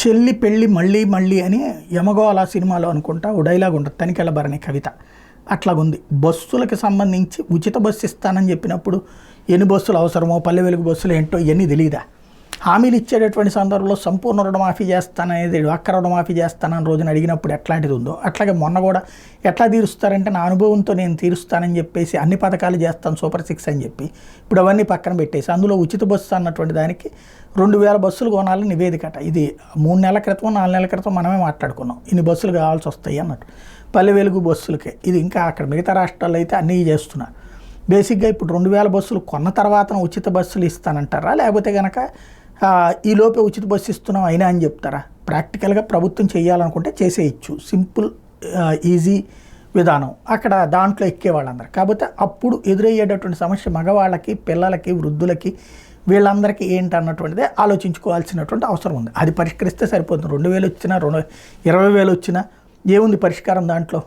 చెల్లి పెళ్ళి మళ్ళీ మళ్ళీ అని యమగోళ సినిమాలో అనుకుంటా ఓ డైలాగ్ ఉంటుంది, తనికెళ్ళ భరణి కవిత అట్లాగుంది. బస్సులకు సంబంధించి ఉచిత బస్సు ఇస్తానని చెప్పినప్పుడు ఎన్ని బస్సులు అవసరమో, పల్లె వెలుగు బస్సులు ఏంటో ఇవన్నీ తెలియదా? హామీలు ఇచ్చేటటువంటి సందర్భంలో సంపూర్ణ రుణమాఫీ చేస్తాననేది, ఒక్క రుణమాఫీ చేస్తానని రోజున అడిగినప్పుడు ఎట్లాంటిది ఉందో అట్లాగే మొన్న కూడా ఎట్లా తీరుస్తారంటే నా అనుభవంతో నేను తీరుస్తానని చెప్పేసి అన్ని పథకాలు చేస్తాను సూపర్ 6 అని చెప్పి ఇప్పుడు అవన్నీ పక్కన పెట్టేసి అందులో ఉచిత బస్సు అన్నటువంటి దానికి 2000 బస్సులు కొనాలని నివేదికట. ఇది 3 నెలల క్రితం 4 నెలల క్రితం మనమే మాట్లాడుకున్నాం, ఇన్ని బస్సులు కావాల్సి వస్తాయి అన్నట్టు. పల్లె వెలుగు బస్సులకే ఇది ఇంకా అక్కడ మిగతా రాష్ట్రాల్లో అయితే అన్నీ చేస్తున్నారు. బేసిక్గా ఇప్పుడు 2000 బస్సులు కొన్న తర్వాత ఉచిత బస్సులు ఇస్తానంటారా, లేకపోతే కనుక ఈ లోపే ఉచిత బస్సు ఇస్తున్నాం అయినా అని చెప్తారా? ప్రాక్టికల్గా ప్రభుత్వం చేయాలనుకుంటే చేసేయచ్చు, సింపుల్ ఈజీ విధానం, అక్కడ దాంట్లో ఎక్కేవాళ్ళందరూ. కాకపోతే అప్పుడు ఎదురయ్యేటటువంటి సమస్య మగవాళ్ళకి, పిల్లలకి, వృద్ధులకి, వీళ్ళందరికీ ఏంటి అన్నటువంటిదే ఆలోచించుకోవాల్సినటువంటి అవసరం ఉంది. అది పరిష్కరిస్తే సరిపోతుంది. 2000 వచ్చినా 20,000 వచ్చినా ఏముంది పరిష్కారం దాంట్లో?